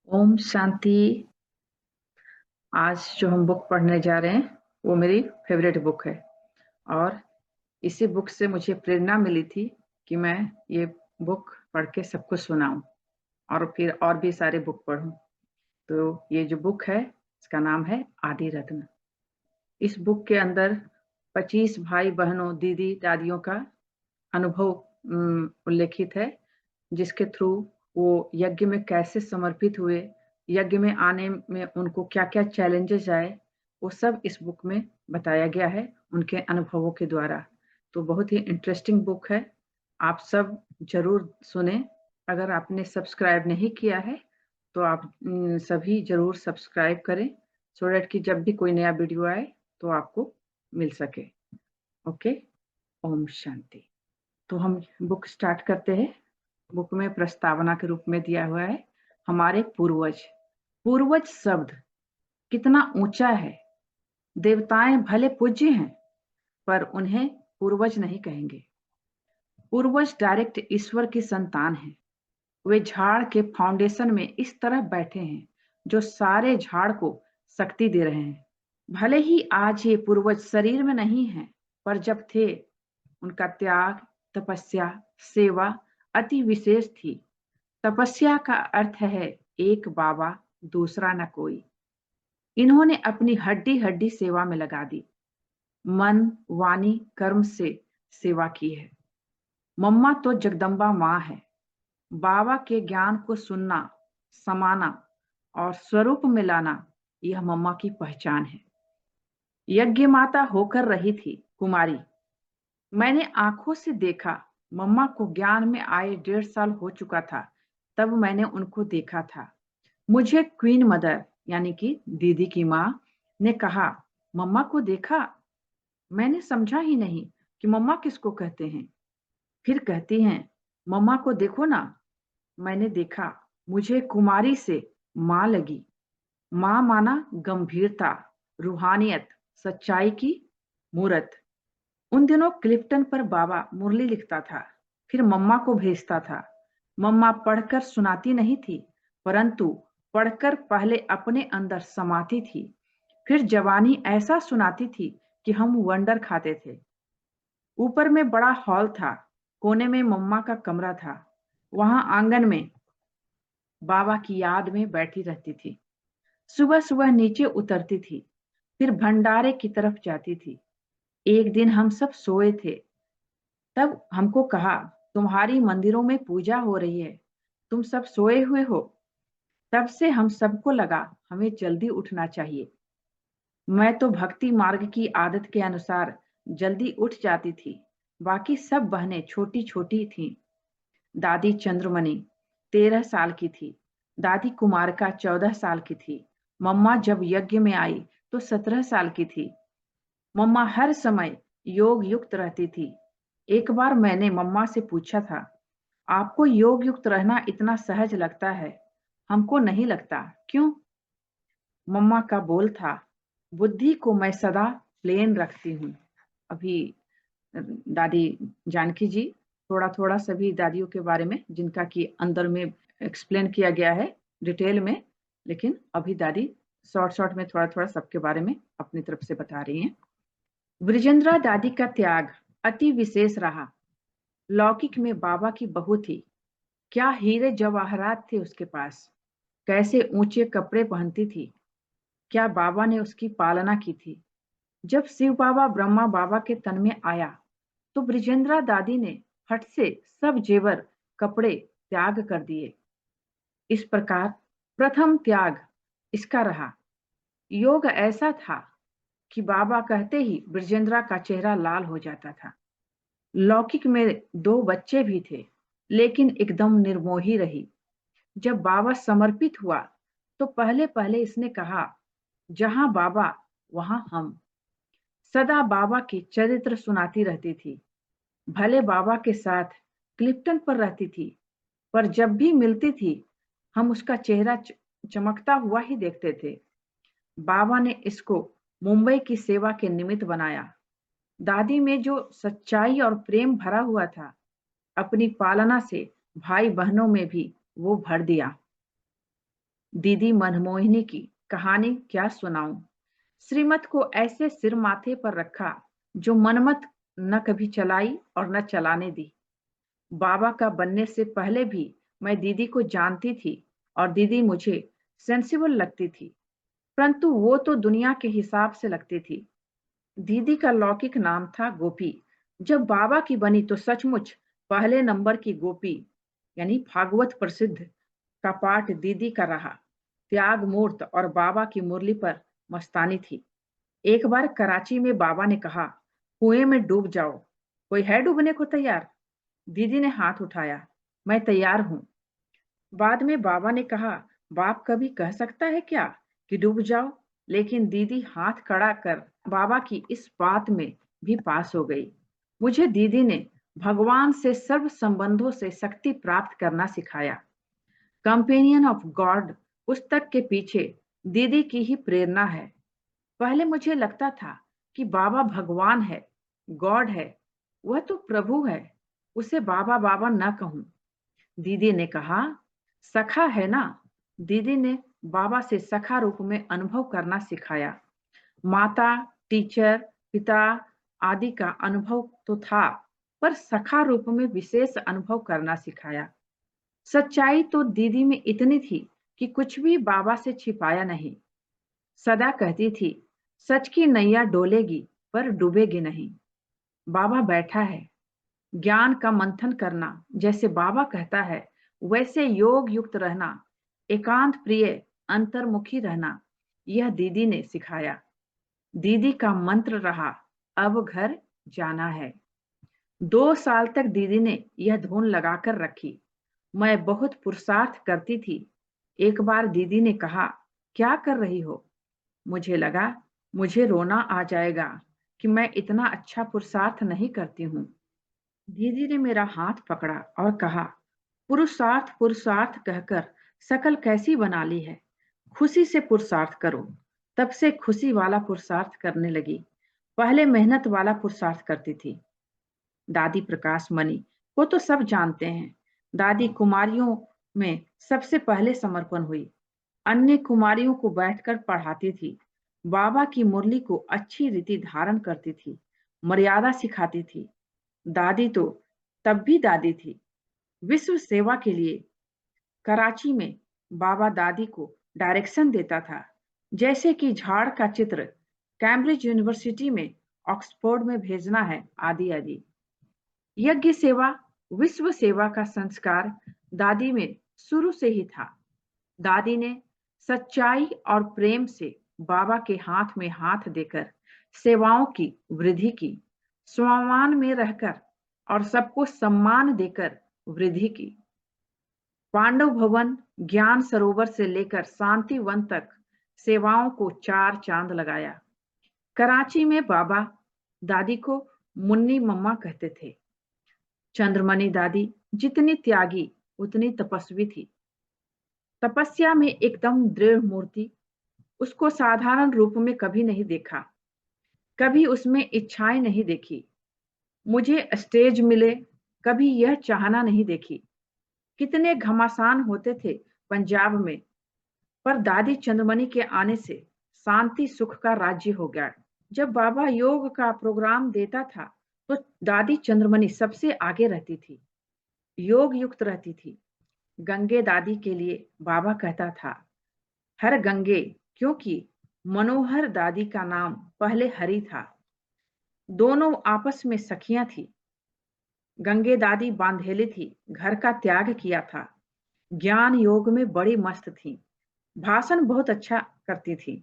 ओम शांति। आज जो हम बुक पढ़ने जा रहे हैं वो मेरी फेवरेट बुक है और इसी बुक से मुझे प्रेरणा मिली थी कि मैं ये बुक पढ़ के सबको सुनाऊं और फिर और भी सारे बुक पढूं। तो ये जो बुक है इसका नाम है आदि रत्न। इस बुक के अंदर 25 भाई बहनों दीदी दादियों का अनुभव उल्लेखित है, जिसके थ्रू वो यज्ञ में कैसे समर्पित हुए, यज्ञ में आने में उनको क्या क्या चैलेंजेस आए, वो सब इस बुक में बताया गया है उनके अनुभवों के द्वारा। तो बहुत ही इंटरेस्टिंग बुक है, आप सब जरूर सुने। अगर आपने सब्सक्राइब नहीं किया है तो आप सभी जरूर सब्सक्राइब करें, सो डैट कि जब भी कोई नया वीडियो आए तो आपको मिल सके। ओके, ओम शांति। तो हम बुक स्टार्ट करते हैं। बुक में प्रस्तावना के रूप में दिया हुआ है हमारे पूर्वज। पूर्वज शब्द कितना ऊंचा है। देवताएं भले पूज्य हैं पर उन्हें पूर्वज नहीं कहेंगे। पूर्वज डायरेक्ट ईश्वर की संतान हैं। वे झाड़ के फाउंडेशन में इस तरह बैठे हैं जो सारे झाड़ को शक्ति दे रहे हैं। भले ही आज ये पूर्वज शरीर में नहीं है, पर जब थे उनका त्याग, तपस्या, सेवा अति विशेष थी। तपस्या का अर्थ है एक बाबा दूसरा न कोई। इन्होंने अपनी हड्डी हड्डी सेवा में लगा दी, मन वाणी कर्म से सेवा की है। मम्मा तो जगदम्बा माँ है। बाबा के ज्ञान को सुनना, समाना और स्वरूप में लाना, यह मम्मा की पहचान है। यज्ञ माता होकर रही थी कुमारी। मैंने आंखों से देखा। मम्मा को ज्ञान में आए 1.5 साल हो चुका था तब मैंने उनको देखा था। मुझे क्वीन मदर यानी कि दीदी की माँ ने कहा, मम्मा को देखा? मैंने समझा ही नहीं कि मम्मा किसको कहते हैं। फिर कहती हैं, मम्मा को देखो ना। मैंने देखा, मुझे कुमारी से माँ लगी। माँ माना गंभीरता, रूहानियत, सच्चाई की मूरत। उन दिनों क्लिफ्टन पर बाबा मुरली लिखता था, फिर मम्मा को भेजता था। मम्मा पढ़कर सुनाती नहीं थी, परंतु पढ़कर पहले अपने अंदर समाती थी, फिर जवानी ऐसा सुनाती थी कि हम वंडर खाते थे। ऊपर में बड़ा हॉल था, कोने में मम्मा का कमरा था। वहां आंगन में बाबा की याद में बैठी रहती थी। सुबह सुबह नीचे उतरती थी, फिर भंडारे की तरफ जाती थी। एक दिन हम सब सोए थे, तब हमको कहा, तुम्हारी मंदिरों में पूजा हो रही है, तुम सब सोए हुए हो। तब से हम सबको लगा हमें जल्दी उठना चाहिए। मैं तो भक्ति मार्ग की आदत के अनुसार जल्दी उठ जाती थी। बाकी सब बहनें छोटी छोटी थीं। दादी चंद्रमणि 13 साल की थी। दादी कुमारका 14 साल की थी। मम्मा जब यज्ञ में आई तो 17 साल की थी। मम्मा हर समय योग युक्त रहती थी। एक बार मैंने मम्मा से पूछा था, आपको योग युक्त रहना इतना सहज लगता है, हमको नहीं लगता, क्यों? मम्मा का बोल था, बुद्धि को मैं सदा प्लेन रखती हूँ। अभी दादी जानकी जी थोड़ा थोड़ा सभी दादियों के बारे में जिनका कि अंदर में एक्सप्लेन किया गया है डिटेल में, लेकिन अभी दादी शॉर्ट शॉर्ट में थोड़ा थोड़ा सबके बारे में अपनी तरफ से बता रही हैं। ब्रिजेंद्रा दादी का त्याग अति विशेष रहा। लौकिक में बाबा की बहू थी। क्या हीरे जवाहरात थे उसके पास, कैसे ऊंचे कपड़े पहनती थी। क्या बाबा ने उसकी पालना की थी। जब शिव बाबा ब्रह्मा बाबा के तन में आया तो ब्रिजेंद्रा दादी ने फट से सब जेवर कपड़े त्याग कर दिए। इस प्रकार प्रथम त्याग इसका रहा। योग ऐसा था कि बाबा कहते ही ब्रिजेंद्रा का चेहरा लाल हो जाता था। लौकिक में 2 बच्चे भी थे, लेकिन एकदम निर्मोही रही। जब बाबा समर्पित हुआ तो पहले पहले इसने कहा, जहां बाबा वहां हम। सदा बाबा के चरित्र सुनाती रहती थी। भले बाबा के साथ क्लिफ्टन पर रहती थी, पर जब भी मिलती थी हम उसका चेहरा चमकता हुआ ही देखते थे। बाबा ने इसको मुंबई की सेवा के निमित्त बनाया। दादी में जो सच्चाई और प्रेम भरा हुआ था, अपनी पालना से भाई बहनों में भी वो भर दिया। दीदी मनमोहिनी की कहानी क्या सुनाऊं। श्रीमत को ऐसे सिर माथे पर रखा जो मनमत न कभी चलाई और न चलाने दी। बाबा का बनने से पहले भी मैं दीदी को जानती थी और दीदी मुझे सेंसिबल लगती थी, परंतु वो तो दुनिया के हिसाब से लगती थी। दीदी का लौकिक नाम था गोपी। जब बाबा की बनी तो सचमुच पहले नंबर की गोपी, यानी भागवत प्रसिद्ध का पाठ दीदी का रहा। त्याग मूर्त और बाबा की मुरली पर मस्तानी थी। एक बार कराची में बाबा ने कहा, कुएं में डूब जाओ, कोई है डूबने को तैयार? दीदी ने हाथ उठाया, मैं तैयार हूं। बाद में बाबा ने कहा, बाप कभी कह सकता है क्या कि डूब जाओ? लेकिन दीदी हाथ खड़ा कर बाबा की इस बात में भी पास हो गई। मुझे दीदी ने भगवान से सर्व संबंधों से शक्ति प्राप्त करना सिखाया। कंपेनियन ऑफ गॉड पुस्तक के पीछे दीदी की ही प्रेरणा है। पहले मुझे लगता था कि बाबा भगवान है, गॉड है, वह तो प्रभु है, उसे बाबा बाबा न कहूं। दीदी ने कहा, सखा है ना। दीदी ने बाबा से सखा रूप में अनुभव करना सिखाया। माता, टीचर, पिता आदि का अनुभव तो था, पर सखा रूप में विशेष अनुभव करना सिखाया। सच्चाई तो दीदी में इतनी थी कि कुछ भी बाबा से छिपाया नहीं। सदा कहती थी, सच की नैया डोलेगी पर डूबेगी नहीं। बाबा बैठा है, ज्ञान का मंथन करना जैसे बाबा कहता है वैसे योग युक्त रहना, एकांत प्रिय अंतर्मुखी रहना, यह दीदी ने सिखाया। दीदी का मंत्र रहा, अब घर जाना है। 2 साल तक दीदी ने यह धुन लगाकर रखी। मैं बहुत पुरुषार्थ करती थी। एक बार दीदी ने कहा, क्या कर रही हो? मुझे लगा मुझे रोना आ जाएगा कि मैं इतना अच्छा पुरुषार्थ नहीं करती हूँ। दीदी ने मेरा हाथ पकड़ा और कहा, पुरुषार्थ पुरुषार्थ कहकर शकल कैसी बना ली है। खुशी से पुरुषार्थ करो। तब से खुशी वाला पुरुषार्थ करने लगी। पहले मेहनत वाला पुरुषार्थ करती थी। दादी प्रकाश मणि को तो सब जानते हैं। दादी कुमारियों में सबसे पहले समर्पण हुई। अन्य कुमारियों को बैठकर पढ़ाती थी। बाबा की मुरली को अच्छी रीति धारण करती थी। मर्यादा सिखाती थी। दादी तो तब भी दादी थी। विश्व सेवा के लिए कराची में बाबा दादी को डायरेक्शन देता था, जैसे कि झाड़ का चित्र कैम्ब्रिज यूनिवर्सिटी में, ऑक्सफोर्ड में भेजना है, आदि आदि। यज्ञ सेवा, विश्व सेवा का संस्कार दादी में शुरू से ही था। दादी ने सच्चाई और प्रेम से बाबा के हाथ में हाथ देकर सेवाओं की वृद्धि की, स्वामान में रहकर और सबको सम्मान देकर वृद्धि की। पांडव भवन, ज्ञान सरोवर से लेकर शांति वन तक सेवाओं को 4 चांद लगाया। कराची में बाबा दादी को मुन्नी मम्मा कहते थे। चंद्रमणि दादी जितनी त्यागी उतनी तपस्वी थी। तपस्या में एकदम दृढ़ मूर्ति, उसको साधारण रूप में कभी नहीं देखा, कभी उसमें इच्छाएं नहीं देखी। मुझे स्टेज मिले, कभी यह चाहना नहीं देखी। कितने घमासान होते थे पंजाब में, पर दादी चंद्रमणि के आने से शांति सुख का राज्य हो गया। जब बाबा योग का प्रोग्राम देता था तो दादी चंद्रमणि सबसे आगे रहती थी, योग युक्त रहती थी। गंगे दादी के लिए बाबा कहता था, हर गंगे, क्योंकि मनोहर दादी का नाम पहले हरि था। दोनों आपस में सखियां थी। गंगे दादी बांधेली थी, घर का त्याग किया था। ज्ञान योग में बड़ी मस्त थी। भाषण बहुत अच्छा करती थी।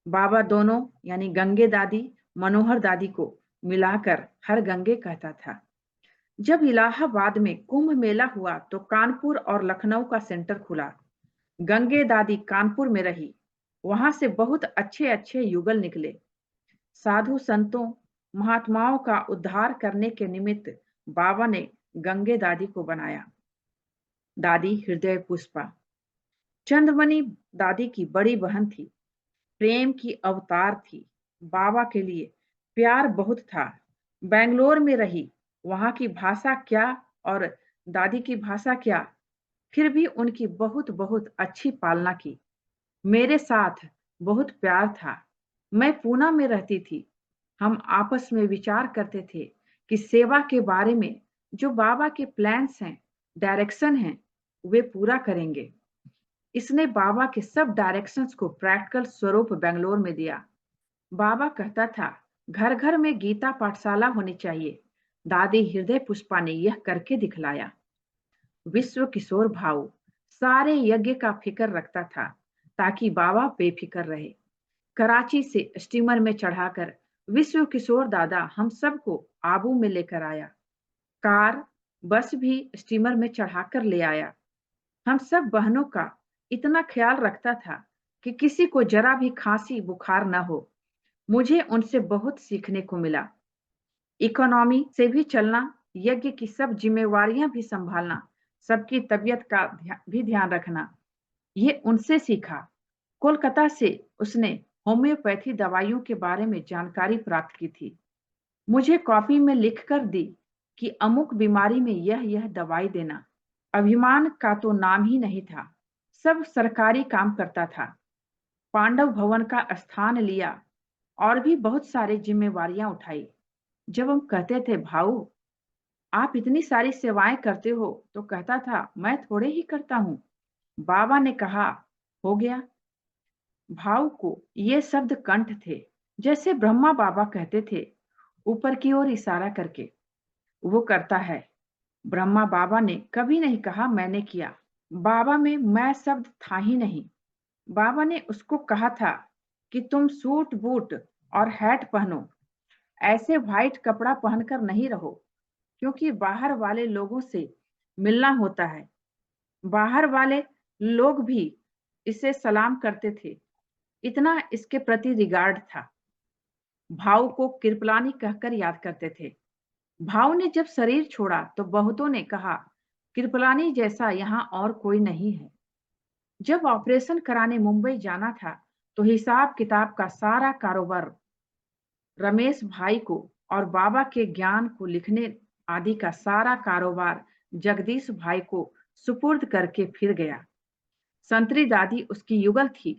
बाबा दोनों यानी गंगे दादी, मनोहर दादी को मिलाकर हर गंगे कहता था। जब इलाहाबाद में कुंभ मेला हुआ तो कानपुर और लखनऊ का सेंटर खुला। गंगे दादी कानपुर में रही। वहां से बहुत अच्छे अच्छे युगल निकले। साधु संतों, महात्माओं का उद्धार करने के निमित्त बाबा ने गंगे दादी को बनाया। दादी हृदय पुष्पा चंद्रमणि दादी की बड़ी बहन थी, प्रेम की अवतार थी। बाबा के लिए प्यार बहुत था। बेंगलोर में रही, वहां की भाषा क्या और दादी की भाषा क्या, फिर भी उनकी बहुत बहुत अच्छी पालना की। मेरे साथ बहुत प्यार था। मैं पूना में रहती थी। हम आपस में विचार करते थे कि सेवा के बारे में जो बाबा के प्लान्स हैं, डायरेक्शन हैं, वे पूरा करेंगे। इसने बाबा के सब डायरेक्शंस को प्रैक्टिकल स्वरूप बेंगलोर में दिया। बाबा कहता था, घर घर में गीता पाठशाला होनी चाहिए। दादी हृदय पुष्पा ने यह करके दिखलाया। विश्व किशोर भाऊ सारे यज्ञ का फिक्र रखता था ताकि बाबा बेफिक्र रहे। कराची से स्टीमर में चढ़ाकर विश्व किशोर दादा हम सबको आबू में लेकर आया। कार बस भी स्टीमर में चढ़ाकर ले आया। हम सब बहनों का इतना ख्याल रखता था कि किसी को जरा भी खांसी बुखार न हो। मुझे उनसे बहुत सीखने को मिला। इकोनॉमी से भी चलना, यज्ञ की सब जिम्मेवारियां भी संभालना, सबकी तबीयत का भी ध्यान रखना, ये उनसे सीखा। कोलकाता से उसने होम्योपैथी दवाइयों के बारे में जानकारी प्राप्त की थी। मुझे कॉपी में लिख कर दी कि अमुक बीमारी में यह दवाई देना। अभिमान का तो नाम ही नहीं था। सब सरकारी काम करता था। पांडव भवन का स्थान लिया और भी बहुत सारी जिम्मेवारियां उठाई। जब हम कहते थे, भाऊ आप इतनी सारी सेवाएं करते हो, तो कहता था, मैं थोड़े ही करता हूं। बाबा ने कहा, हो गया। भाव को ये शब्द कंठ थे, जैसे ब्रह्मा बाबा कहते थे, ऊपर की ओर इशारा करके। वो करता है। ब्रह्मा बाबा ने कभी नहीं कहा मैंने किया। बाबा में मैं शब्द था ही नहीं। बाबा ने उसको कहा था कि तुम सूट बूट और हैट पहनो, ऐसे व्हाइट कपड़ा पहनकर नहीं रहो, क्योंकि बाहर वाले लोगों से मिलना होता है। बाहर वाले लोग भी इसे सलाम करते थे। इतना इसके प्रति रिगार्ड था। भाव को कृपलानी कहकर याद करते थे। भाव ने जब शरीर छोड़ा तो बहुतों ने कहा, कृपलानी जैसा यहाँ और कोई नहीं है। जब ऑपरेशन कराने मुंबई जाना था तो हिसाब किताब का सारा कारोबार रमेश भाई को और बाबा के ज्ञान को लिखने आदि का सारा कारोबार जगदीश भाई को सुपुर्द करके फिर गया। संतरी दादी उसकी युगल थी,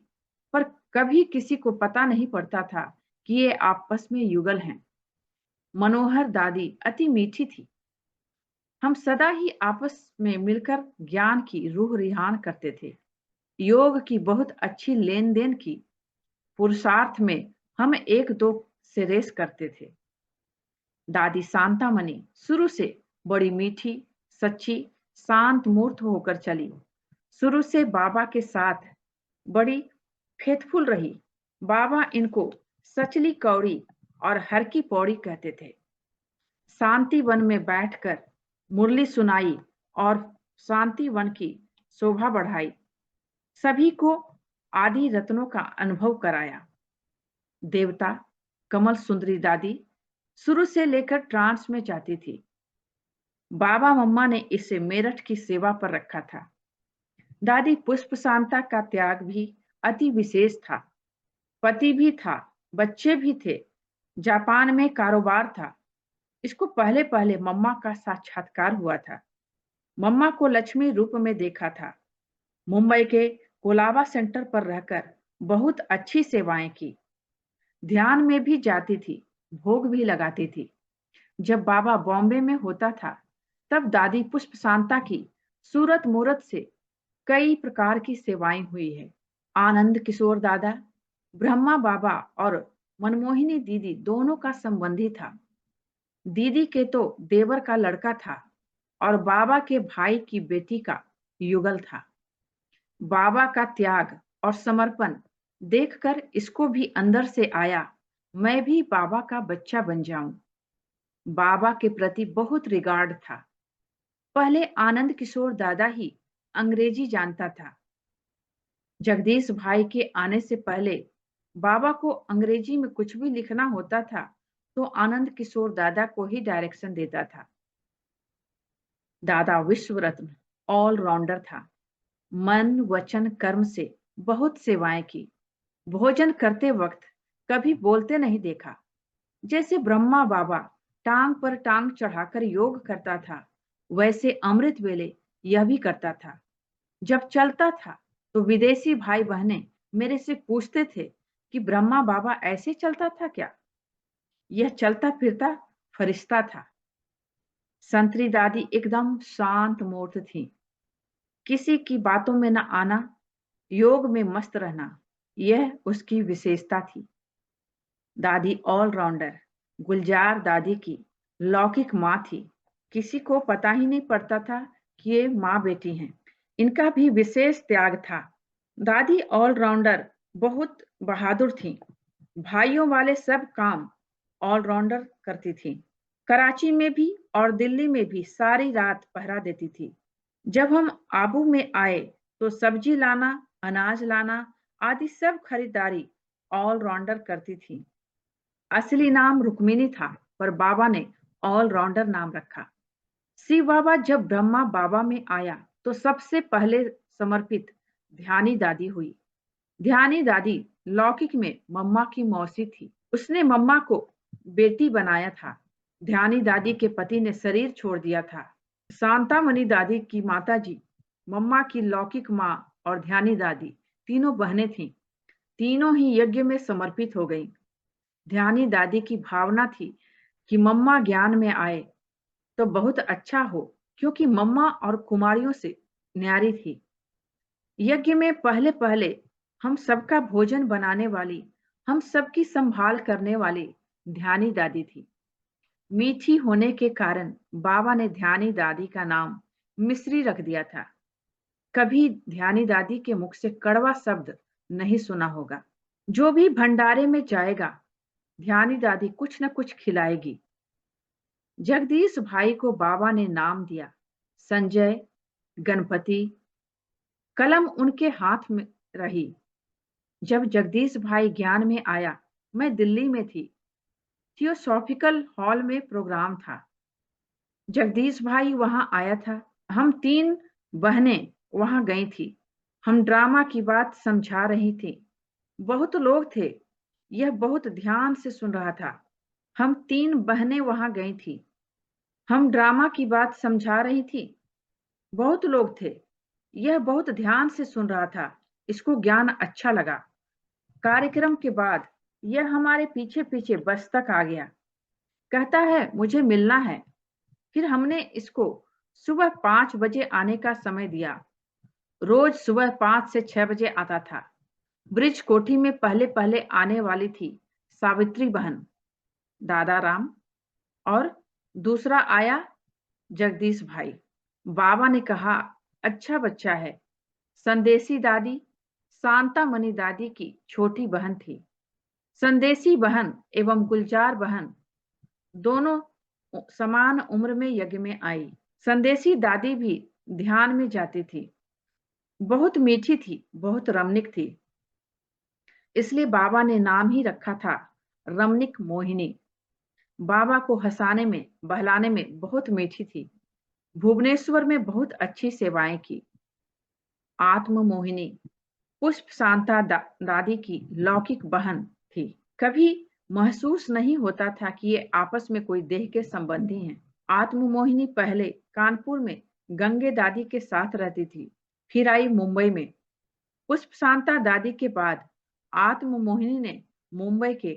पर कभी किसी को पता नहीं पड़ता था कि ये आपस में युगल हैं। मनोहर दादी अति मीठी थी। हम सदा ही आपस में मिलकर ज्ञान की रूह रिहान करते थे। योग की बहुत अच्छी लेन देन की। पुरुषार्थ में हम एक दो से रेस करते थे। दादी शांतामणि शुरू से बड़ी मीठी, सच्ची, शांत मूर्त होकर चली। शुरू से बाबा के साथ बड़ी फेथफुल रही। बाबा इनको सचली कौड़ी और हर की पौड़ी कहते थे। शांति वन में बैठकर मुरली सुनाई और शांति वन की शोभा बढ़ाई। सभी को आदि रत्नों का अनुभव कराया। देवता कमल सुंदरी दादी शुरू से लेकर ट्रांस में जाती थी। बाबा मम्मा ने इसे मेरठ की सेवा पर रखा था। दादी पुष्प शांता का त्याग भी अति विशेष था। पति भी था, बच्चे भी थे, जापान में कारोबार था। इसको पहले पहले मम्मा का साक्षात्कार हुआ था। मम्मा को लक्ष्मी रूप में देखा था। मुंबई के कोलाबा सेंटर पर रहकर बहुत अच्छी सेवाएं की। ध्यान में भी जाती थी, भोग भी लगाती थी। जब बाबा बॉम्बे में होता था तब दादी पुष्प शांता की सूरत मूरत से कई प्रकार की सेवाएं हुई है। आनंद किशोर दादा, ब्रह्मा बाबा और मनमोहिनी दीदी दोनों का संबंधी था। दीदी के तो देवर का लड़का था और बाबा के भाई की बेटी का युगल था। बाबा का त्याग और समर्पण देखकर इसको भी अंदर से आया, मैं भी बाबा का बच्चा बन जाऊं। बाबा के प्रति बहुत रिगार्ड था। पहले आनंद किशोर दादा ही अंग्रेजी जानता था। जगदीश भाई के आने से पहले बाबा को अंग्रेजी में कुछ भी लिखना होता था तो आनंद किशोर दादा को ही डायरेक्शन देता था। दादा विश्व रत्न ऑलराउंडर था। मन वचन कर्म से बहुत सेवाएं की। भोजन करते वक्त कभी बोलते नहीं देखा। जैसे ब्रह्मा बाबा टांग पर टांग चढ़ाकर योग करता था, वैसे अमृत वेले यह भी करता था। जब चलता था तो विदेशी भाई बहनें मेरे से पूछते थे कि ब्रह्मा बाबा ऐसे चलता था क्या? यह चलता फिरता फरिश्ता था। संतरी दादी एकदम शांत मूर्त थी। किसी की बातों में न आना, योग में मस्त रहना, यह उसकी विशेषता थी। दादी ऑलराउंडर, गुलजार दादी की लौकिक माँ थी। किसी को पता ही नहीं पड़ता था कि ये माँ बेटी हैं। इनका भी विशेष त्याग था। दादी ऑलराउंडर बहुत बहादुर थी। भाइयों वाले सब काम ऑलराउंडर करती थी। कराची में भी और दिल्ली में भी सारी रात पहरा देती थी। जब हम आबू में आए तो सब्जी लाना, अनाज लाना आदि सब खरीदारी ऑलराउंडर करती थी। असली नाम रुक्मिणी था, पर बाबा ने ऑलराउंडर नाम रखा। शिव बाबा जब ब्रह्मा बाबा में आया तो सबसे पहले समर्पित ध्यानी दादी हुई। ध्यानी दादी लौकिक में मम्मा की मौसी थी। उसने मम्मा को बेटी बनाया था। ध्यानी दादी के पति ने शरीर छोड़ दिया था। शांतामणि दादी की माताजी, मम्मा की लौकिक माँ और ध्यानी दादी तीनों बहनें थीं। तीनों ही यज्ञ में समर्पित हो गईं। ध्यानी दादी की भावना थी कि मम्मा ज्ञान में आए तो बहुत अच्छा हो, क्योंकि मम्मा और कुमारियों से न्यारी थी। यज्ञ में पहले पहले हम सबका भोजन बनाने वाली, हम सबकी संभाल करने वाली ध्यानी दादी थी। मीठी होने के कारण बाबा ने ध्यानी दादी का नाम मिश्री रख दिया था। कभी ध्यानी दादी के मुख से कड़वा शब्द नहीं सुना होगा। जो भी भंडारे में जाएगा, ध्यानी दादी कुछ न कुछ खिलाएगी। जगदीश भाई को बाबा ने नाम दिया संजय, गणपति। कलम उनके हाथ में रही। जब जगदीश भाई ज्ञान में आया, मैं दिल्ली में थी। थियोसॉफिकल हॉल में प्रोग्राम था। जगदीश भाई वहां आया था। हम 3 बहनें वहां गई थी। हम ड्रामा की बात समझा रही थी। बहुत लोग थे। यह बहुत ध्यान से सुन रहा था। हम 3 बहनें वहां गई थी। हम ड्रामा की बात समझा रही थी। बहुत लोग थे। यह बहुत ध्यान से सुन रहा था। इसको ज्ञान अच्छा लगा। कार्यक्रम के बाद यह हमारे पीछे पीछे बस तक आ गया। कहता है मुझे मिलना है। फिर हमने इसको सुबह 5 बजे आने का समय दिया। रोज सुबह 5 से 6 बजे आता था। ब्रिज कोठी में पहले पहले आने वाली थी सावित्री बहन, दादा राम, और दूसरा आया जगदीश भाई। बाबा ने कहा अच्छा बच्चा है। संदेशी दादी शांतामणि दादी की छोटी बहन थी। संदेशी बहन एवं गुलजार बहन दोनों समान उम्र में यज्ञ में आई। संदेशी दादी भी ध्यान में जाती थी। बहुत मीठी थी, बहुत रमणीक थी। इसलिए बाबा ने नाम ही रखा था रमणीक मोहिनी। बाबा को हंसाने में, बहलाने में बहुत मीठी थी। भुवनेश्वर में बहुत अच्छी सेवाएं की। आत्म मोहिनी पुष्प शांता दादी की लौकिक बहन थी। कभी महसूस नहीं होता था कि ये आपस में कोई देह के संबंधी हैं। आत्म मोहिनी पहले कानपुर में गंगे दादी के साथ रहती थी, फिर आई मुंबई में। पुष्प शांता दादी के बाद आत्म मोहिनी ने मुंबई के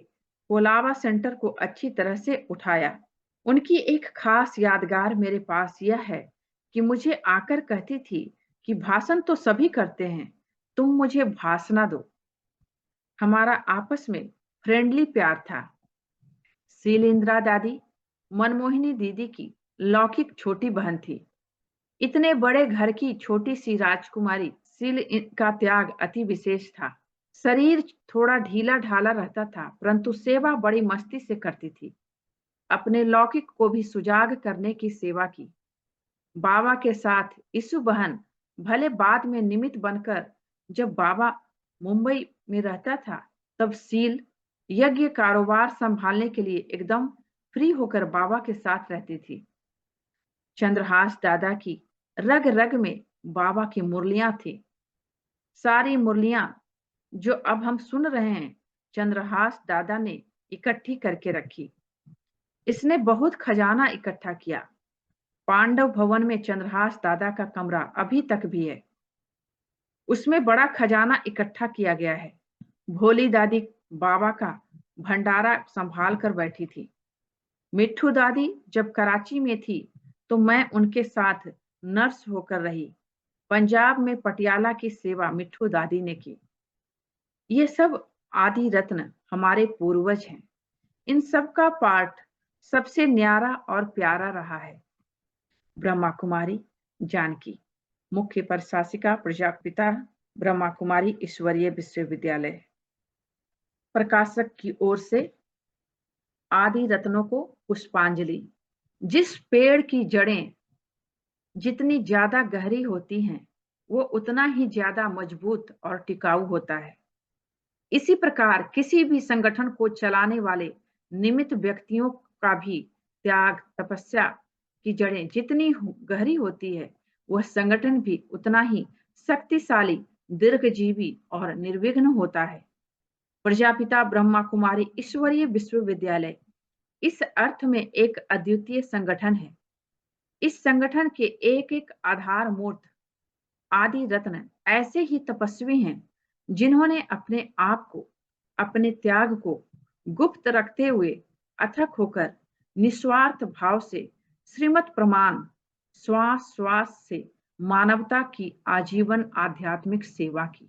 कोलाबा सेंटर को अच्छी तरह से उठाया। उनकी एक खास यादगार मेरे पास यह है कि मुझे आकर कहती थी कि भाषण तो सभी करते हैं, तुम मुझे भाषण दो। हमारा आपस में फ्रेंडली प्यार था। शीलेंद्रा दादी मनमोहिनी दीदी की लौकिक छोटी बहन थी। इतने बड़े घर की छोटी सी राजकुमारी शील का त्याग अति विशेष था। शरीर थोड़ा ढीला ढाला रहता था, परंतु सेवा बड़ी मस्ती से करती थी। अपने लौकिक को भी सुजाग करने की सेवा की। बाबा के साथ इसु बहन भले बाद में निमित्त बनकर, जब बाबा मुंबई में रहता था तब शील यज्ञ कारोबार संभालने के लिए एकदम फ्री होकर बाबा के साथ रहती थी। चंद्रहास दादा की रग रग में बाबा की मुरलियां थी। सारी मुरलियां जो अब हम सुन रहे हैं, चंद्रहास दादा ने इकट्ठी करके रखी। इसने बहुत खजाना इकट्ठा किया। पांडव भवन में चंद्रहास दादा का कमरा अभी तक भी है। उसमें बड़ा खजाना इकट्ठा किया गया है। भोली दादी बाबा का भंडारा संभाल कर बैठी थी। मिट्ठू दादी जब कराची में थी तो मैं उनके साथ नर्स होकर रही। पंजाब में पटियाला की सेवा मिट्ठू दादी ने की। ये सब आदि रत्न हमारे पूर्वज हैं। इन सब का पाठ सबसे न्यारा और प्यारा रहा है। ब्रह्मा कुमारी जानकी, मुख्य प्रशासिका प्रजापिता ब्रह्मा कुमारी ईश्वरीय विश्वविद्यालय। प्रकाशक की ओर से आदि रत्नों को पुष्पांजलि। जिस पेड़ की जड़ें जितनी ज्यादा गहरी होती हैं, वो उतना ही ज्यादा मजबूत और टिकाऊ होता है। इसी प्रकार किसी भी संगठन को चलाने वाले निमित्त व्यक्तियों का भी त्याग, तपस्या की जड़ें जितनी गहरी होती है, वह संगठन भी उतना ही शक्तिशाली, दीर्घजीवी और निर्विघ्न होता है। प्रजापिता ब्रह्मा कुमारी ईश्वरीय विश्वविद्यालय इस अर्थ में एक अद्वितीय संगठन है। इस संगठन के एक एक आधार मूर्त आदि रत्न ऐसे ही तपस्वी हैं जिन्होंने अपने आप को, अपने त्याग को गुप्त रखते हुए अथक होकर निस्वार्थ भाव से श्रीमत प्रमाण श्वास श्वास से मानवता की आजीवन आध्यात्मिक सेवा की।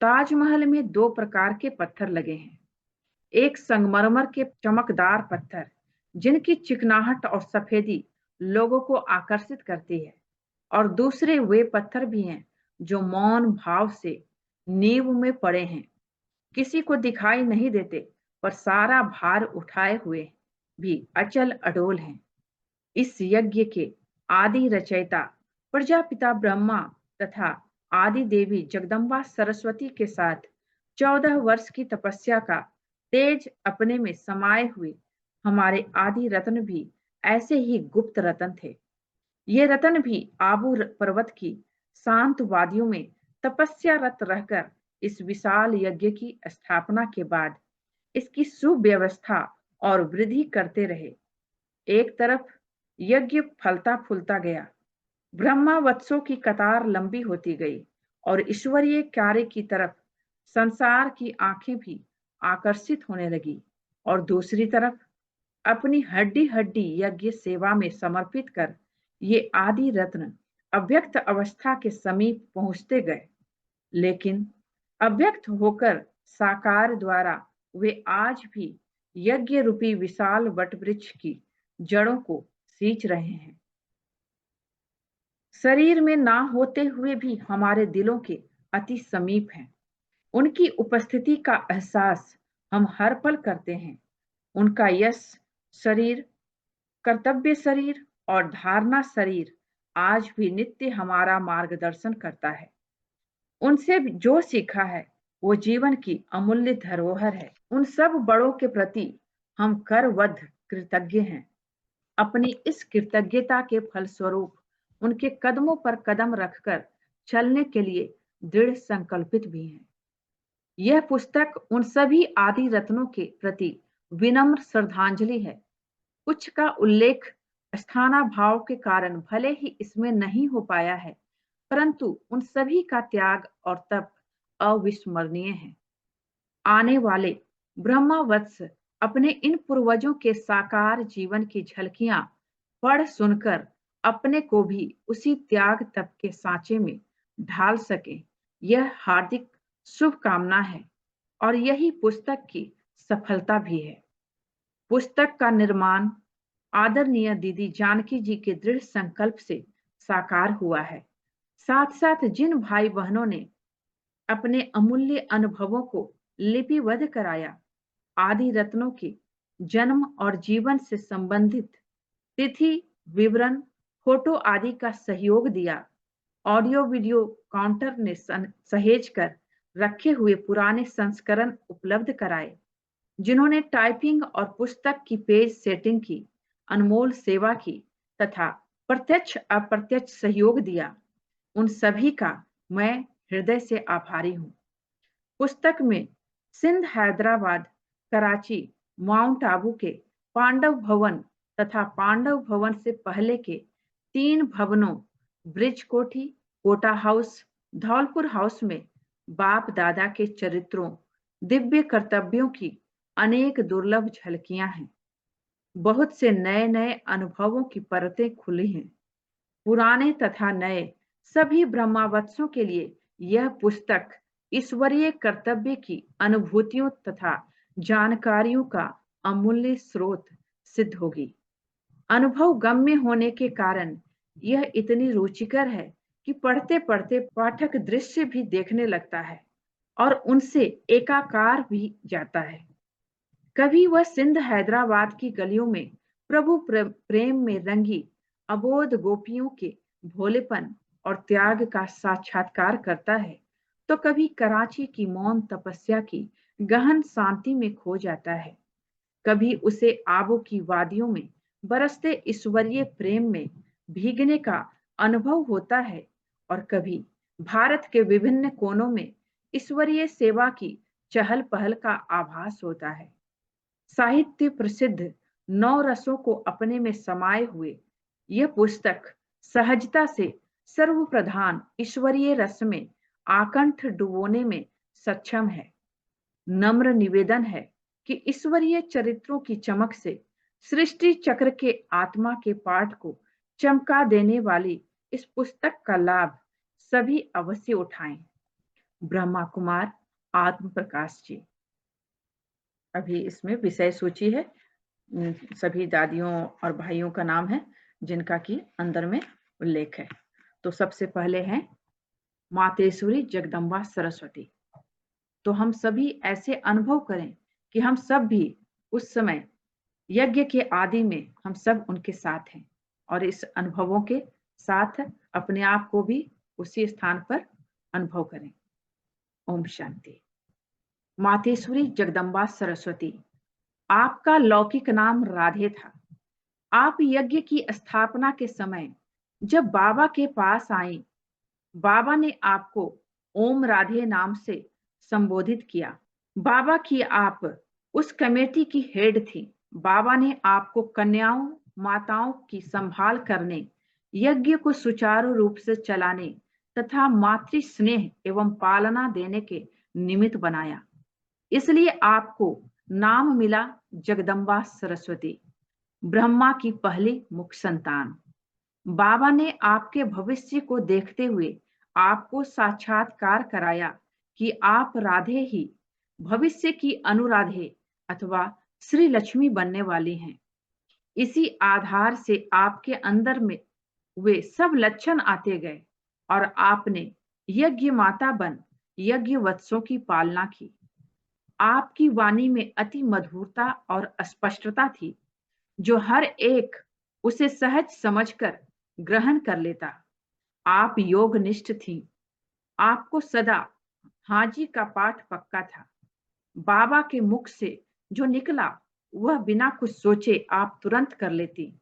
ताजमहल में 2 प्रकार के पत्थर लगे हैं। एक संगमरमर के चमकदार पत्थर जिनकी चिकनाहट और सफेदी लोगों को आकर्षित करती है, और दूसरे वे पत्थर भी हैं जो मौन भाव से नींव में पड़े हैं, किसी को दिखाई नहीं देते, पर सारा भार उठाए हुए भी अचल अडोल हैं। इस यज्ञ के आदि रचयिता प्रजापिता ब्रह्मा तथा आदि देवी जगदम्बा सरस्वती के साथ 14 वर्ष की तपस्या का तेज अपने में समाये हुए हमारे आदि रत्न भी ऐसे ही गुप्त रत्न थे। ये रत्न भी आबू पर्वत की शांत वादियों में तपस्यारत रहकर इस विशाल यज्ञ की स्थापना के बाद इसकी सुव्यवस्था और वृद्धि करते रहे। एक तरफ यज्ञ फलता फूलता गया, ब्रह्मावत्सों की कतार लंबी होती गई और ईश्वरीय कार्य की तरफ संसार की आंखें भी आकर्षित होने लगी, और दूसरी तरफ अपनी हड्डी हड्डी यज्ञ सेवा में समर्पित कर ये आदि रत्न अव्यक्त अवस्था के समीप पहुंचते गए। लेकिन अव्यक्त होकर साकार द्वारा वे आज भी यज्ञ रूपी विशाल वटवृक्ष की जड़ों को सींच रहे हैं। शरीर में ना होते हुए भी हमारे दिलों के अति समीप हैं। उनकी उपस्थिति का एहसास हम हर पल करते हैं। उनका यश शरीर, कर्तव्य शरीर और धारणा शरीर आज भी नित्य हमारा मार्गदर्शन करता है। उनसे जो सीखा है वो जीवन की अमूल्य धरोहर है। उन सब बड़ों के प्रति हम करबद्ध कृतज्ञ हैं। अपनी इस कृतज्ञता के फलस्वरूप उनके कदमों पर कदम रखकर चलने के लिए दृढ़ संकल्पित भी हैं। यह पुस्तक उन सभी आदि रत्नों के प्रति विनम्र श्रद्धांजलि है। कुछ का उल्लेख स्थानाभाव के कारण भले ही इसमें नहीं हो पाया है, परंतु उन सभी का त्याग और तप अविस्मरणीय है। आने वाले ब्रह्मावत्स अपने इन पूर्वजों के साकार जीवन की झलकियां पढ़ सुनकर अपने को भी उसी त्याग तप के सांचे में ढाल सके, यह हार्दिक शुभकामना है और यही पुस्तक की सफलता भी है। पुस्तक का निर्माण आदरणीय दीदी जानकी जी के दृढ़ संकल्प से साकार हुआ है। साथ साथ जिन भाई बहनों ने अपने अमूल्य अनुभवों को लिपिबद्ध कराया, आदि रत्नों के जन्म और जीवन से संबंधित तिथि विवरण, फोटो आदि का सहयोग दिया, ऑडियो वीडियो काउंटर ने सहेज कर रखे हुए पुराने संस्करण उपलब्ध कराए, जिन्होंने टाइपिंग और पुस्तक की पेज सेटिंग की अनमोल सेवा की तथा प्रत्यक्ष अप्रत्यक्ष सहयोग दिया, उन सभी का मैं हृदय से आभारी हूँ। पुस्तक में सिंध, हैदराबाद, कराची, माउंट आबू के पांडव भवन तथा पांडव भवन से पहले के 3 भवनों ब्रिज कोठी, कोटा हाउस धौलपुर हाउस में बाप दादा के चरित्रों, दिव्य कर्तव्यों की अनेक दुर्लभ झलकियां हैं। बहुत से नए नए अनुभवों की परतें खुली हैं। पुराने तथा नए सभी ब्रह्मावत्सों के लिए यह पुस्तक ईश्वरीय कर्तव्य की अनुभूतियों तथा जानकारियों का अमूल्य स्रोत सिद्ध होगी। अनुभव गम्य होने के कारण यह इतनी रुचिकर है कि पढ़ते पढ़ते पाठक दृश्य भी देखने लगता है और उनसे एकाकार भी जाता है। कभी वह सिंध हैदराबाद की गलियों में प्रभु प्रेम में रंगी अबोध गोपियों के भोलेपन और त्याग का साक्षात्कार करता है, तो कभी कराची की मौन तपस्या की गहन शांति में खो जाता है। कभी उसे आबू की वादियों में बरसते ईश्वरीय प्रेम में भीगने का अनुभव होता है और कभी भारत के विभिन्न कोनों में ईश्वरीय सेवा की चहल पहल का आभास होता है। साहित्य प्रसिद्ध नौ रसों को अपने में समाये हुए यह पुस्तक सहजता से सर्वप्रधान ईश्वरीय रस में आकंठ डुबोने में सक्षम है। नम्र निवेदन है कि ईश्वरीय चरित्रों की चमक से सृष्टि चक्र के आत्मा के पाठ को चमका देने वाली इस पुस्तक का लाभ सभी अवश्य उठाएं। ब्रह्मा कुमार आत्म प्रकाश जी। अभी इसमें विषय सूची है, सभी दादियों और भाइयों का नाम है जिनका कि अंदर में उल्लेख है। तो सबसे पहले हैं मातेश्वरी जगदम्बा सरस्वती। तो हम सभी ऐसे अनुभव करें कि हम सब भी उस समय यज्ञ के आदि में हम सब उनके साथ हैं और इस अनुभवों के साथ अपने आप को भी उसी स्थान पर अनुभव करें। ओम शांति। मातेश्वरी जगदम्बा सरस्वती, आपका लौकिक नाम राधे था। आप यज्ञ की स्थापना के समय जब बाबा के पास आई, बाबा ने आपको ओम राधे नाम से संबोधित किया। बाबा की आप उस कमेटी की हेड थी। बाबा ने आपको कन्याओं माताओं की संभाल करने, यज्ञ को सुचारू रूप से चलाने तथा मातृ स्नेह एवं पालना देने के निमित्त बनाया। इसलिए आपको नाम मिला जगदम्बा सरस्वती, ब्रह्मा की पहली मुख संतान। बाबा ने आपके भविष्य को देखते हुए आपको साक्षात्कार कराया कि आप राधे ही भविष्य की अनुराधे अथवा श्री लक्ष्मी बनने वाली हैं। इसी आधार से आपके अंदर में वे सब लक्षण आते गए और आपने यज्ञ माता बन यज्ञ वत्सों की पालना की। आपकी वाणी में अति मधुरता और स्पष्टता थी जो हर एक उसे सहज समझकर ग्रहण कर लेता। आप योगनिष्ठ थी। आपको सदा हाजी का पाठ पक्का था। बाबा के मुख से जो निकला वह बिना कुछ सोचे आप तुरंत कर लेती।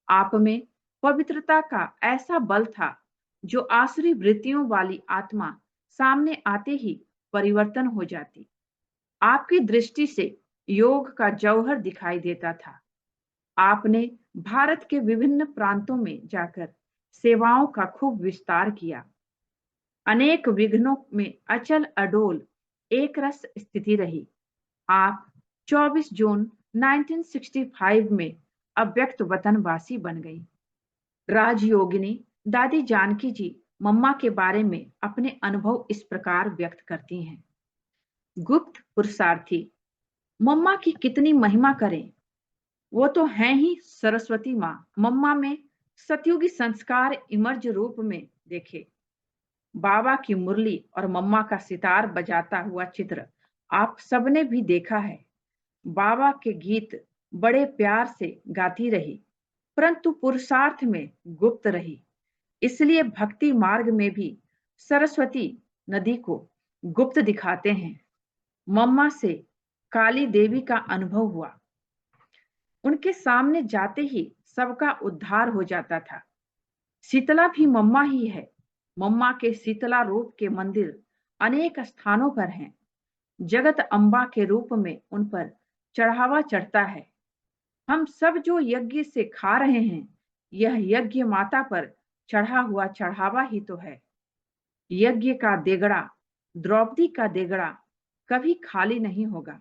आप में पवित्रता का ऐसा बल था जो आसुरी वृत्तियों वाली आत्मा सामने आते ही परिवर्तन हो जाती। आपकी दृष्टि से योग का जौहर दिखाई देता था। आपने भारत के विभिन्न प्रांतों में जाकर सेवाओं का खूब विस्तार किया। अनेक विघ्नों में अचल अडोल एक रस स्थिति रही। आप 24 जून 1965 में अव्यक्त वतनवासी बन गई। राजयोगिनी दादी जानकी जी मम्मा के बारे में अपने अनुभव इस प्रकार व्यक्त करती हैं। गुप्त पुरुषार्थी, मम्मा की कितनी महिमा करें, वो तो हैं ही सरस्वती माँ। मम्मा में सतयुगी संस्कार इमर्ज रूप में देखे। बाबा की मुरली और मम्मा का सितार बजाता हुआ चित्र आप सबने भी देखा है। बाबा के गीत बड़े प्यार से गाती रही, परंतु पुरुषार्थ में गुप्त रही। इसलिए भक्ति मार्ग में भी सरस्वती नदी को गुप्त दिखाते हैं। मम्मा से काली देवी का अनुभव हुआ। उनके सामने जाते ही सबका उद्धार हो जाता था। शीतला भी मम्मा ही है। मम्मा के शीतला रूप के मंदिर अनेक स्थानों पर हैं। जगत अम्बा के रूप में उन पर चढ़ावा चढ़ता है। हम सब जो यज्ञ से खा रहे हैं, यह यज्ञ माता पर चढ़ा हुआ चढ़ावा ही तो है। यज्ञ का देगड़ा, द्रौपदी का देगड़ा कभी खाली नहीं होगा।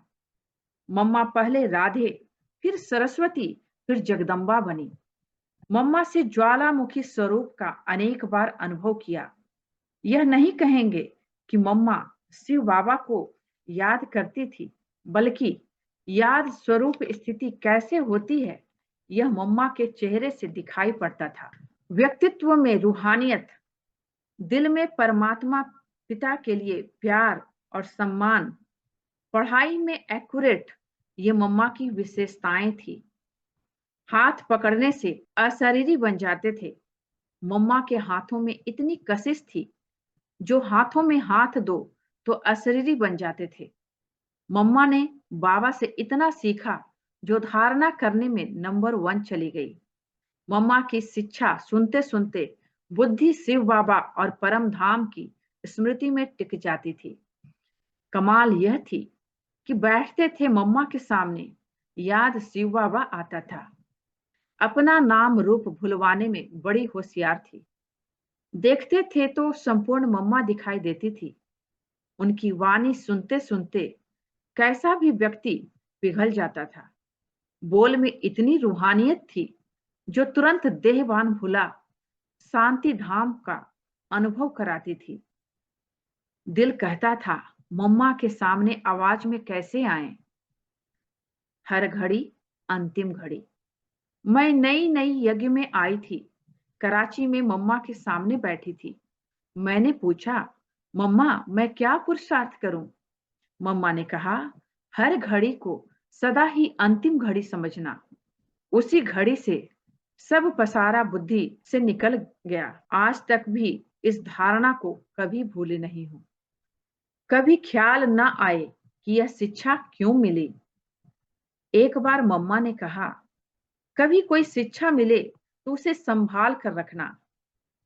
मम्मा पहले राधे, फिर सरस्वती, फिर जगदम्बा बनी। मम्मा से ज्वालामुखी स्वरूप का अनेक बार अनुभव किया। यह नहीं कहेंगे कि मम्मा शिव बाबा को याद करती थी, बल्कि याद स्वरूप स्थिति कैसे होती है, यह मम्मा के चेहरे से दिखाई पड़ता था। व्यक्तित्व में रूहानियत, दिल में परमात्मा पिता के लिए प्यार और सम्मान, पढ़ाई में एक्यूरेट, ये मम्मा की विशेषताएं थी। हाथ पकड़ने से अशरीरी बन जाते थे। मम्मा के हाथों में इतनी कशिश थी, जो हाथों में हाथ दो तो अशरीरी बन जाते थे। मम्मा ने बाबा से इतना सीखा, जो धारणा करने में नंबर 1 चली गई। मम्मा की शिक्षा सुनते सुनते बुद्धि शिव बाबा और परम धाम की स्मृति में टिक जाती थी। कमाल यह थी कि बैठते थे मम्मा के सामने, याद शिव बाबा आता था। अपना नाम रूप भुलवाने में बड़ी होशियार थी। देखते थे तो संपूर्ण मम्मा दिखाई देती थी। उनकी वाणी सुनते सुनते कैसा भी व्यक्ति पिघल जाता था। बोल में इतनी रूहानियत थी, जो तुरंत देहभान भुला शांति धाम का अनुभव कराती थी। दिल कहता था, मम्मा के सामने आवाज में कैसे आए। हर घड़ी अंतिम घड़ी। मैं नई नई यज्ञ में आई थी। कराची में मम्मा के सामने बैठी थी। मैंने पूछा, मम्मा मैं क्या पुरुषार्थ करूं? मम्मा ने कहा, हर घड़ी को सदा ही अंतिम घड़ी समझना। उसी घड़ी से सब पसारा बुद्धि से निकल गया। आज तक भी इस धारणा को कभी भूले नहीं हूं। कभी ख्याल न आए कि यह शिक्षा क्यों मिली। एक बार मम्मा ने कहा, कभी कोई शिक्षा मिले तो उसे संभाल कर रखना।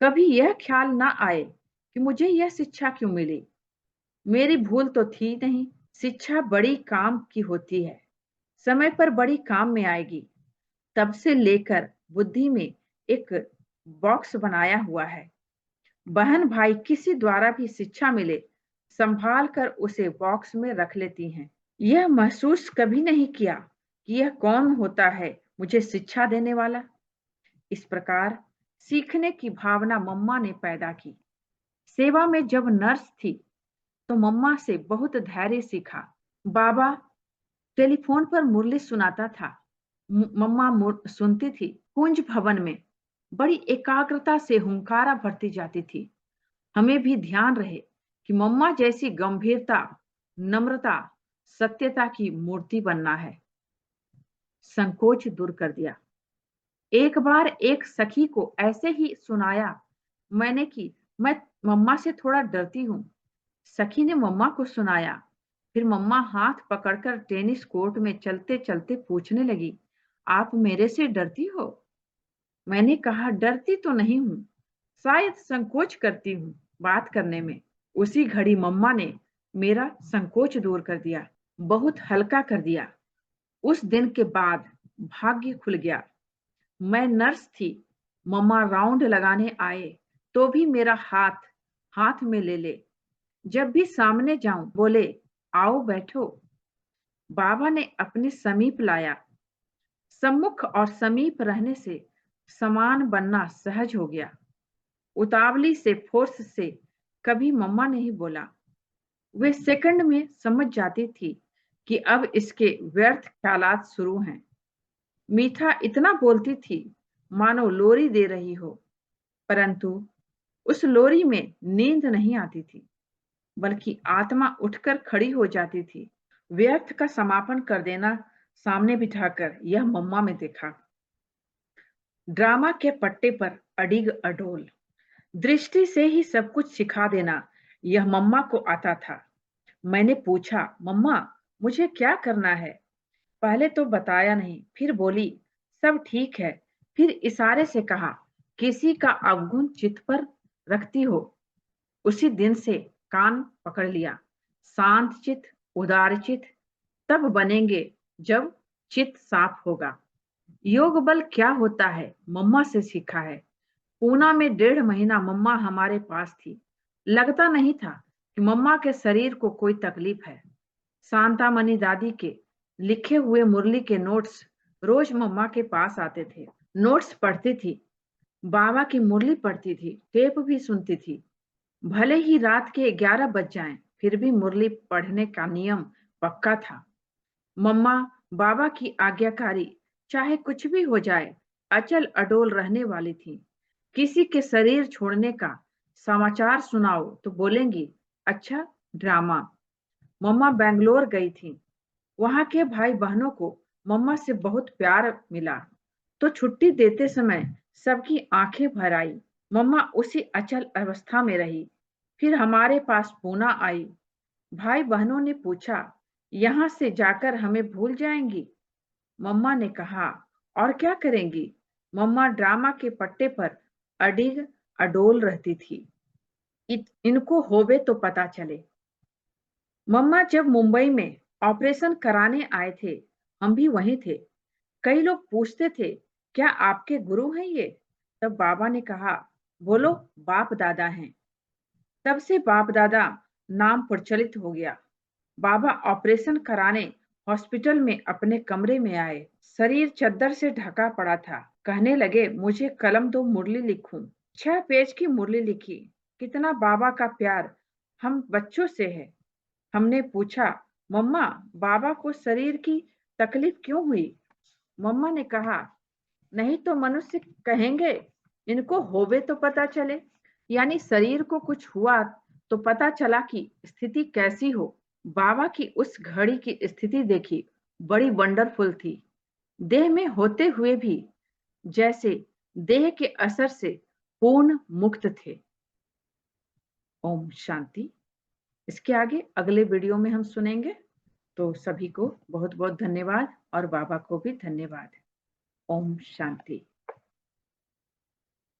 कभी यह ख्याल ना आए कि मुझे यह शिक्षा क्यों मिली। मेरी भूल तो थी नहीं। शिक्षा बड़ी काम की होती है, समय पर बड़ी काम में आएगी। तब से लेकर बुद्धि में एक बॉक्स बनाया हुआ है। बहन भाई किसी द्वारा भी शिक्षा मिले, संभाल कर उसे बॉक्स में रख लेती हैं। यह महसूस कभी नहीं किया कि यह कौन होता है मुझे शिक्षा देने वाला। इस प्रकार सीखने की भावना मम्मा ने पैदा की। सेवा में जब नर्स थी तो मम्मा से बहुत धैर्य सीखा। बाबा टेलीफोन पर मुरली सुनाता था। मम्मा सुनती थी। कुंज भवन में बड़ी एकाग्रता से हुंकारा भरती जाती थी। हमें भी ध्यान रहे कि मम्मा जैसी गंभीरता, नम्रता, सत्यता की मूर्ति बनना है। संकोच दूर कर दिया। एक बार एक सखी को ऐसे ही सुनाया मैंने कि मैं मम्मा से थोड़ा डरती हूँ। सखी ने मम्मा को सुनाया। फिर मम्मा हाथ पकड़कर टेनिस कोर्ट में चलते चलते पूछने लगी, आप मेरे से डरती हो? मैंने कहा, डरती तो नहीं हूँ, शायद संकोच करती हूँ बात करने में। उसी घड़ी मम्मा ने मेरा संकोच दूर कर दिया, बहुत हल्का कर दिया। उस दिन के बाद भाग्य खुल गया। मैं नर्स थी। मम्मा राउंड लगाने आए तो भी मेरा हाथ हाथ में ले ले। जब भी सामने जाऊं बोले, आओ बैठो। बाबा ने अपने समीप लाया। सम्मुख और समीप रहने से समान बनना सहज हो गया। उतावली से फोर्स से कभी मम्मा नहीं बोला। वे सेकंड में समझ जाती थी कि अब इसके व्यर्थ ख्यालात शुरू हैं। मीठा इतना बोलती थी मानो लोरी दे रही हो, परंतु उस लोरी में नींद नहीं आती थी, बल्कि आत्मा उठकर खड़ी हो जाती थी। व्यर्थ का समापन कर देना सामने बिठाकर यह मम्मा में देखा। ड्रामा के पट्टे पर अडिग अडोल, दृष्टि से ही सब कुछ सिखा देना, यह मम्मा को आता था। मैंने पूछा, मम्मा मुझे क्या करना है? पहले तो बताया नहीं, फिर बोली सब ठीक है। फिर इशारे से कहा, किसी का अवगुण चित्त पर रखती हो? उसी दिन से कान पकड़ लिया। शांत चित्त, उदार चित्त तब बनेंगे जब चित्त साफ होगा। योग बल क्या होता है मम्मा से सीखा है। पूना में 1.5 महीना मम्मा हमारे पास थी। लगता नहीं था कि मम्मा के शरीर को कोई तकलीफ है। शांतामणि दादी के लिखे हुए मुरली के नोट्स रोज मम्मा के पास आते थे। नोट्स पढ़ती थी, बाबा की मुरली पढ़ती थी, टेप भी सुनती थी। भले ही रात के 11 बज जाएं, फिर भी मुरली पढ़ने का नियम पक्का था। मम्मा बाबा की आज्ञाकारी, चाहे कुछ भी हो जाए, अचल अडोल रहने वाली थी। किसी के शरीर छोड़ने का समाचार सुनाओ तो बोलेंगी, अच्छा, ड्रामा। मम्मा बेंगलोर गई थी। वहां के भाई बहनों को मम्मा से बहुत प्यार मिला, तो छुट्टी देते समय सबकी आंखें भर आई। मम्मा उसी अचल अवस्था में रही। फिर हमारे पास पूना आई। भाई बहनों ने पूछा, यहाँ से जाकर हमें भूल जाएंगी? मम्मा ने कहा, और क्या करेंगी? मम्मा ड्रामा के पट्टे पर अडिग अडोल रहती थी। इनको होवे तो पता चले। मम्मा जब मुंबई में ऑपरेशन कराने आए थे, हम भी वहीं थे। कई लोग पूछते थे, क्या आपके गुरु हैं ये? तब बाबा ने कहा, बोलो, बाप दादा हैं। तब से बाप दादा नाम प्रचलित हो गया। बाबा ऑपरेशन कराने हॉस्पिटल में अपने कमरे में आए। शरीर चद्दर से ढका पड़ा था। कहने लगे, मुझे कलम दो, मुरली लिखूं। 6 पेज की मुरली लिखी। कितना बाबा का प्यार हम बच्चों से है। हमने पूछा, मम्मा, बाबा को शरीर की तकलीफ क्यों हुई? मम्मा ने कहा, नहीं तो मनुष्य कहेंगे, इनको होवे तो पता चले। यानी शरीर को कुछ हुआ तो पता चला कि स्थिति कैसी हो। बाबा की उस घड़ी की स्थिति देखी, बड़ी वंडरफुल थी। देह में होते हुए भी जैसे देह के असर से पूर्ण मुक्त थे। ओम शांति। इसके आगे अगले वीडियो में हम सुनेंगे। तो सभी को बहुत बहुत धन्यवाद और बाबा को भी धन्यवाद। ओम शांति।